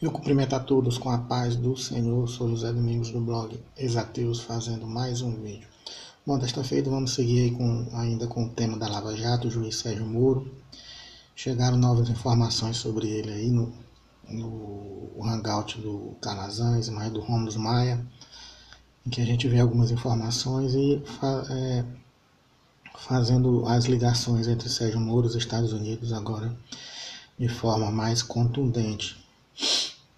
Eu cumprimento a todos com a paz do Senhor. Sou José Domingos do blog Exateus, fazendo mais um vídeo. Bom, desta feita vamos seguir ainda com o tema da Lava Jato, o juiz Sérgio Moro. Chegaram novas informações sobre ele aí no hangout do Calazans, mais do Rômulo Maia, em que a gente vê algumas informações e fazendo as ligações entre Sérgio Moro e os Estados Unidos agora de forma mais contundente.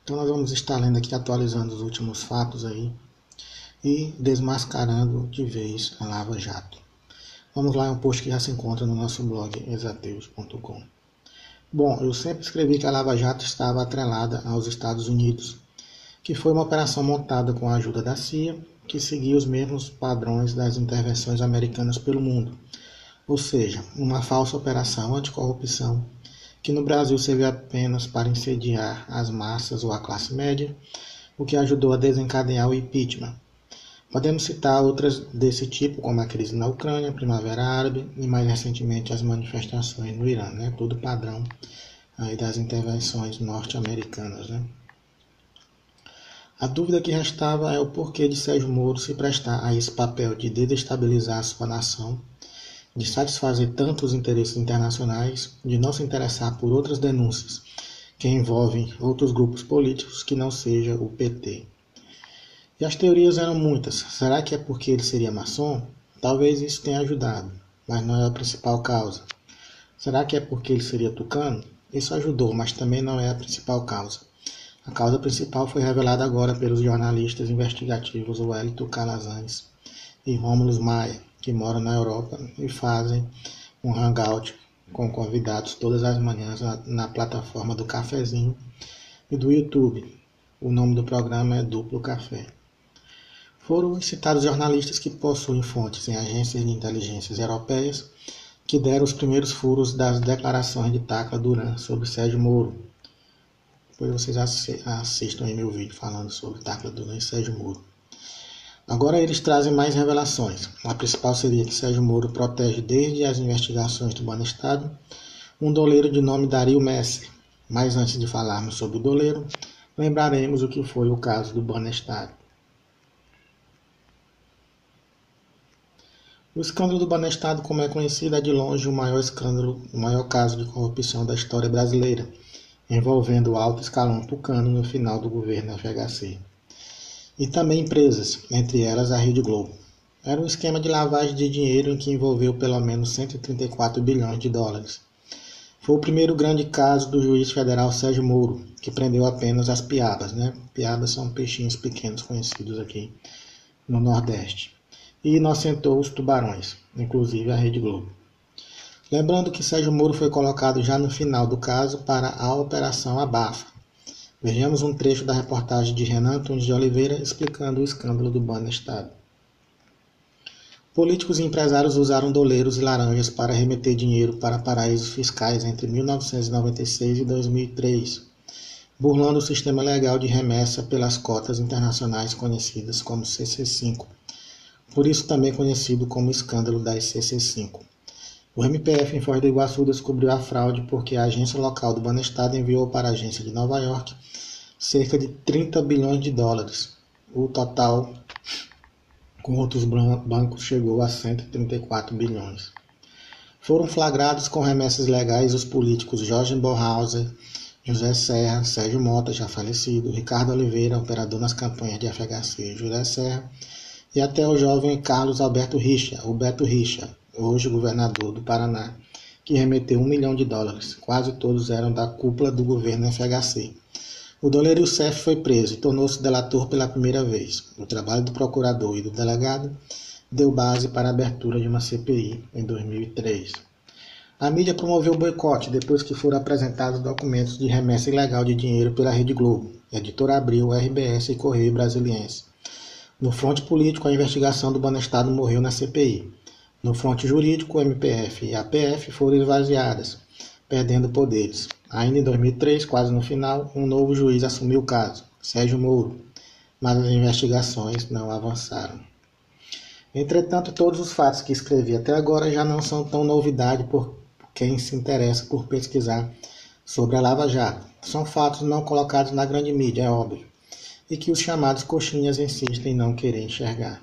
Então nós vamos estar lendo aqui, atualizando os últimos fatos aí e desmascarando de vez a Lava Jato. Vamos lá, é um post que já se encontra no nosso blog exateus.com. Bom, eu sempre escrevi que a Lava Jato estava atrelada aos Estados Unidos, que foi uma operação montada com a ajuda da CIA, que seguia os mesmos padrões das intervenções americanas pelo mundo, ou seja, uma falsa operação anticorrupção, que no Brasil serviu apenas para incendiar as massas ou a classe média, o que ajudou a desencadear o impeachment. Podemos citar outras desse tipo, como a crise na Ucrânia, a Primavera Árabe e mais recentemente as manifestações no Irã, tudo padrão aí das intervenções norte-americanas. A dúvida que restava é o porquê de Sérgio Moro se prestar a esse papel de desestabilizar a sua nação, de satisfazer tanto os interesses internacionais, de não se interessar por outras denúncias que envolvem outros grupos políticos que não seja o PT. E as teorias eram muitas. Será que é porque ele seria maçom? Talvez isso tenha ajudado, mas não é a principal causa. Será que é porque ele seria tucano? Isso ajudou, mas também não é a principal causa. A causa principal foi revelada agora pelos jornalistas investigativos Wellington Calazans e Rômulo Maia, que moram na Europa e fazem um hangout com convidados todas as manhãs na plataforma do Cafezinho e do YouTube. O nome do programa é Duplo Café. Foram citados jornalistas que possuem fontes em agências de inteligências europeias que deram os primeiros furos das declarações de Tacla Duran sobre Sérgio Moro. Depois vocês assistam aí meu vídeo falando sobre Tacla Duran e Sérgio Moro. Agora eles trazem mais revelações. A principal seria que Sérgio Moro protege desde as investigações do Banestado um doleiro de nome Dario Messer. Mas antes de falarmos sobre o doleiro, lembraremos o que foi o caso do Banestado. O escândalo do Banestado, como é conhecido, é de longe o maior caso de corrupção da história brasileira, envolvendo o alto escalão tucano no final do governo FHC. E também empresas, entre elas a Rede Globo. Era um esquema de lavagem de dinheiro em que envolveu pelo menos 134 bilhões de dólares. Foi o primeiro grande caso do juiz federal Sérgio Moro, que prendeu apenas as piabas. Piabas são peixinhos pequenos conhecidos aqui no Nordeste. E inocentou os tubarões, inclusive a Rede Globo. Lembrando que Sérgio Moro foi colocado já no final do caso para a Operação Abafa. Vejamos um trecho da reportagem de Renan Antunes de Oliveira explicando o escândalo do Banestado. Políticos e empresários usaram doleiros e laranjas para remeter dinheiro para paraísos fiscais entre 1996 e 2003, burlando o sistema legal de remessa pelas cotas internacionais conhecidas como CC5, por isso também conhecido como escândalo das CC5. O MPF em Foz do Iguaçu descobriu a fraude porque a agência local do Banestado enviou para a agência de Nova York cerca de 30 bilhões de dólares. O total com outros bancos chegou a 134 bilhões. Foram flagrados com remessas legais os políticos Jorge Borhauser, José Serra, Sérgio Mota, já falecido, Ricardo Oliveira, operador nas campanhas de FHC, José Serra, e até o jovem Carlos Alberto Richa, o Beto Richa, hoje governador do Paraná, que remeteu $1 milhão. Quase todos eram da cúpula do governo FHC. O doleiro Youssef foi preso e tornou-se delator pela primeira vez. O trabalho do procurador e do delegado deu base para a abertura de uma CPI em 2003. A mídia promoveu o boicote depois que foram apresentados documentos de remessa ilegal de dinheiro pela Rede Globo, Editora Abril, RBS e Correio Brasiliense. No fronte político, a investigação do Banestado morreu na CPI. No fronte jurídico, o MPF e a APF foram esvaziadas, perdendo poderes. Ainda em 2003, quase no final, um novo juiz assumiu o caso, Sérgio Moro, mas as investigações não avançaram. Entretanto, todos os fatos que escrevi até agora já não são tão novidade por quem se interessa por pesquisar sobre a Lava Jato. são fatos não colocados na grande mídia, é óbvio, e que os chamados coxinhas insistem em não querer enxergar.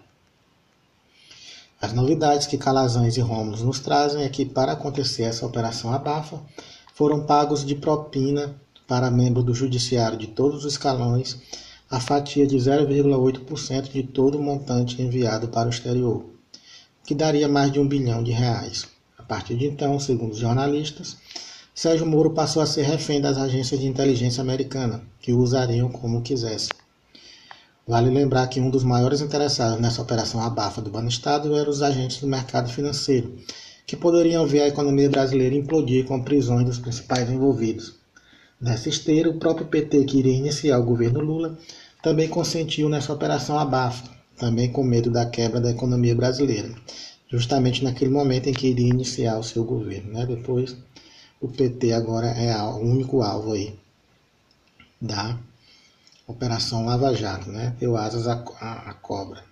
As novidades que Calazans e Rômulo nos trazem é que, para acontecer essa operação abafa, foram pagos de propina para membros do judiciário de todos os escalões a fatia de 0,8% de todo o montante enviado para o exterior, que daria mais de R$1 bilhão. A partir de então, segundo os jornalistas, Sérgio Moro passou a ser refém das agências de inteligência americanas, que o usariam como quisessem. Vale lembrar que um dos maiores interessados nessa operação abafa do Banestado eram os agentes do mercado financeiro, que poderiam ver a economia brasileira implodir com prisões dos principais envolvidos. Nessa esteira, o próprio PT, que iria iniciar o governo Lula, também consentiu nessa operação abafa, também com medo da quebra da economia brasileira, justamente naquele momento em que iria iniciar o seu governo. Depois, o PT agora é o único alvo aí da Operação Lava Jato, deu asas à cobra.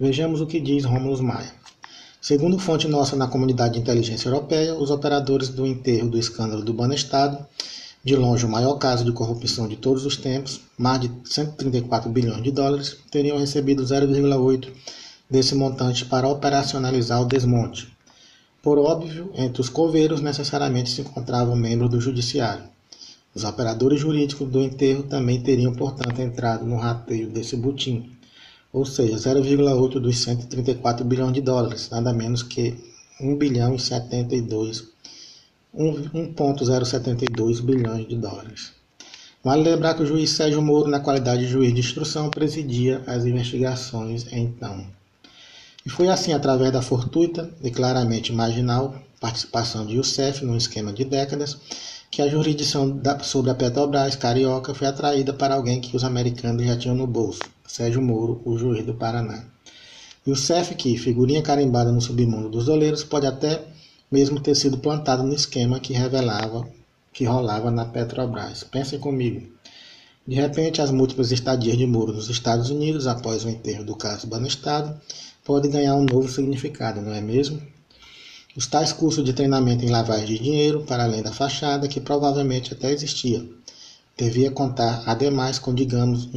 Vejamos o que diz Rômulo Maia. Segundo fonte nossa na comunidade de inteligência europeia, os operadores do enterro do escândalo do Banestado, de longe o maior caso de corrupção de todos os tempos, mais de 134 bilhões de dólares, teriam recebido 0,8% desse montante para operacionalizar o desmonte. Por óbvio, entre os coveiros necessariamente se encontravam membros do judiciário. Os operadores jurídicos do enterro também teriam, portanto, entrado no rateio desse butim, ou seja, 0,8% dos 134 bilhões de dólares, nada menos que 1,072 bilhões de dólares. Vale lembrar que o juiz Sérgio Moro, na qualidade de juiz de instrução, presidia as investigações então. E foi assim, através da fortuita e claramente marginal participação de Youssef num esquema de décadas, que a jurisdição sobre a Petrobras carioca foi atraída para alguém que os americanos já tinham no bolso, Sérgio Moro, o juiz do Paraná. Youssef, que, figurinha carimbada no submundo dos doleiros, pode até mesmo ter sido plantado no esquema que rolava na Petrobras. Pensem comigo. De repente, as múltiplas estadias de Moro nos Estados Unidos, após o enterro do caso Banestado, podem ganhar um novo significado, não é mesmo? Os tais cursos de treinamento em lavagem de dinheiro, para além da fachada, que provavelmente até existia, devia contar, ademais, com, digamos,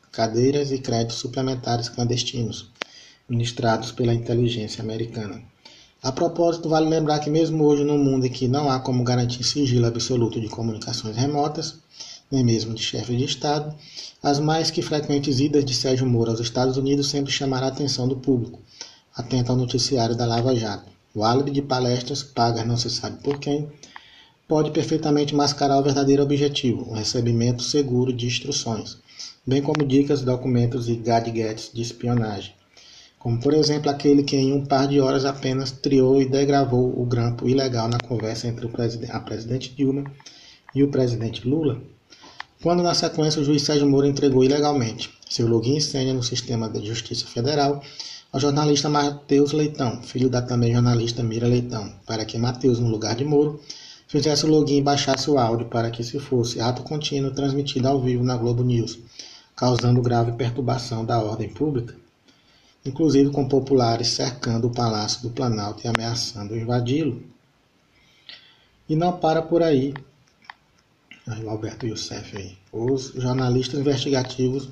cadeiras e créditos suplementares clandestinos, ministrados pela inteligência americana. A propósito, vale lembrar que mesmo hoje, num mundo em que não há como garantir sigilo absoluto de comunicações remotas, nem mesmo de chefes de Estado, as mais que frequentes idas de Sérgio Moro aos Estados Unidos sempre chamaram a atenção do público, atento ao noticiário da Lava Jato. O álibi de palestras, pagas não se sabe por quem, pode perfeitamente mascarar o verdadeiro objetivo, o recebimento seguro de instruções, bem como dicas, documentos e gadgets de espionagem, como por exemplo aquele que em um par de horas apenas triou e degravou o grampo ilegal na conversa entre a presidente Dilma e o presidente Lula, quando na sequência o juiz Sérgio Moro entregou ilegalmente seu login e senha no sistema da Justiça Federal ao jornalista Matheus Leitão, filho da também jornalista Mira Leitão, para que Matheus, no lugar de Moro, fizesse o login e baixasse o áudio para que se fosse ato contínuo transmitido ao vivo na Globo News, causando grave perturbação da ordem pública, inclusive com populares cercando o Palácio do Planalto e ameaçando invadi-lo. E não para por aí. O Alberto Youssef aí. Os jornalistas investigativos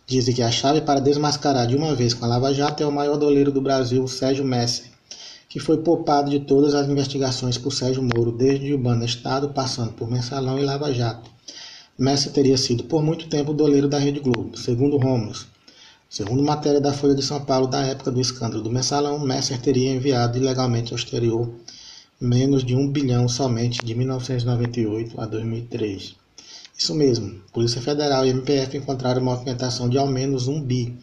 dizem que a chave para desmascarar de uma vez com a Lava Jato é o maior doleiro do Brasil, o Sérgio Messer, que foi poupado de todas as investigações por Sérgio Moro, desde o Banestado, passando por Mensalão e Lava Jato. Messer teria sido por muito tempo o doleiro da Rede Globo, segundo Rômulo. Segundo matéria da Folha de São Paulo da época do escândalo do Mensalão, Messer teria enviado ilegalmente ao exterior menos de 1 bilhão somente de 1998 a 2003. Isso mesmo, Polícia Federal e MPF encontraram movimentação de ao menos 1 bi,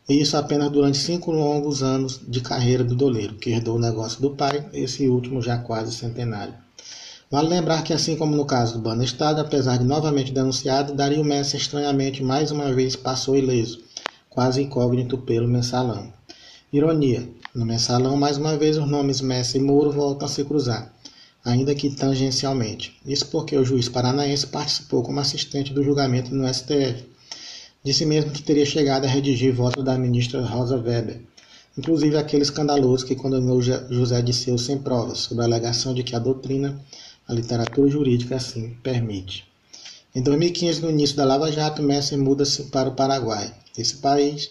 e isso apenas durante 5 longos anos de carreira do doleiro, que herdou o negócio do pai, esse último já quase centenário. Vale lembrar que, assim como no caso do Banestado, apesar de novamente denunciado, Dario Messer estranhamente mais uma vez passou ileso, quase incógnito pelo Mensalão. Ironia, no Mensalão mais uma vez os nomes Messer e Moro voltam a se cruzar, ainda que tangencialmente. Isso porque o juiz paranaense participou como assistente do julgamento no STF. Disse mesmo que teria chegado a redigir voto da ministra Rosa Weber, inclusive aquele escandaloso que condenou José Dirceu sem provas, sob a alegação de que a doutrina, a literatura jurídica assim permite. Em 2015, no início da Lava Jato, Messi muda-se para o Paraguai. Esse país,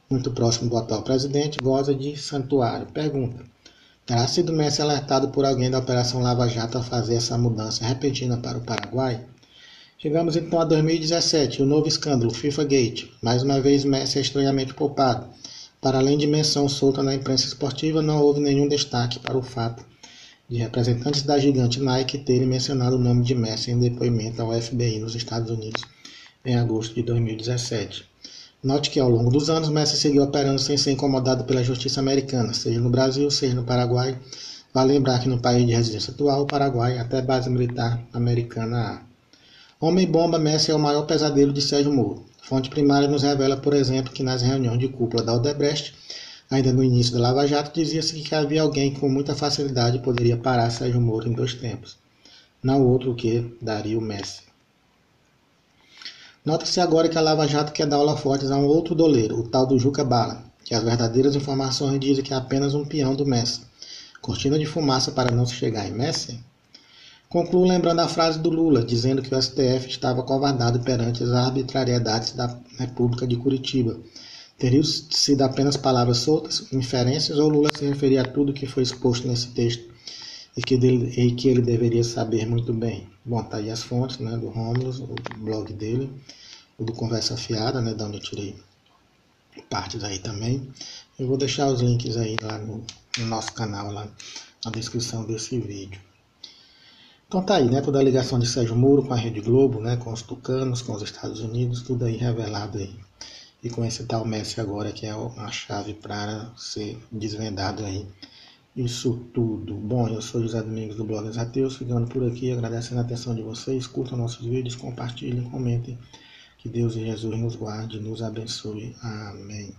muito próximo do atual presidente, goza de santuário. Pergunta: terá sido Messi alertado por alguém da Operação Lava Jato a fazer essa mudança repentina para o Paraguai? Chegamos então a 2017, o novo escândalo, FIFA Gate. Mais uma vez, Messi é estranhamente poupado. Para além de menção solta na imprensa esportiva, não houve nenhum destaque para o fato de representantes da gigante Nike terem mencionado o nome de Messi em depoimento ao FBI nos Estados Unidos em agosto de 2017. Note que ao longo dos anos, Messi seguiu operando sem ser incomodado pela justiça americana, seja no Brasil, seja no Paraguai. Vale lembrar que no país de residência atual, o Paraguai, até base militar americana há. Homem-bomba, Messi é o maior pesadelo de Sérgio Moro. Fonte primária nos revela, por exemplo, que nas reuniões de cúpula da Odebrecht, ainda no início da Lava Jato, dizia-se que havia alguém que com muita facilidade poderia parar Sérgio Moro em 2 tempos. Não outro que Dario Messi. Nota-se agora que a Lava Jato quer dar holofotes a um outro doleiro, o tal do Juca Bala, que as verdadeiras informações dizem que é apenas um peão do Messi. Cortina de fumaça para não se chegar em Messi? Concluo lembrando a frase do Lula, dizendo que o STF estava covardado perante as arbitrariedades da República de Curitiba. Teriam sido apenas palavras soltas, inferências, ou Lula se referia a tudo que foi exposto nesse texto e que ele deveria saber muito bem? Bom, tá aí as fontes, né, do Rômulo, o blog dele, o do Conversa Fiada, né, de onde eu tirei partes aí também. Eu vou deixar os links aí lá no nosso canal, lá na descrição desse vídeo. Então tá aí, né, toda a ligação de Sérgio Moro com a Rede Globo, né, com os tucanos, com os Estados Unidos, tudo aí revelado aí. E com esse tal Messi agora, que é a chave para ser desvendado aí. Isso tudo. Bom, eu sou José Domingos do Blog Ateus, ficando por aqui, agradecendo a atenção de vocês. Curtam nossos vídeos, compartilhem, comentem. Que Deus e Jesus nos guarde e nos abençoe. Amém.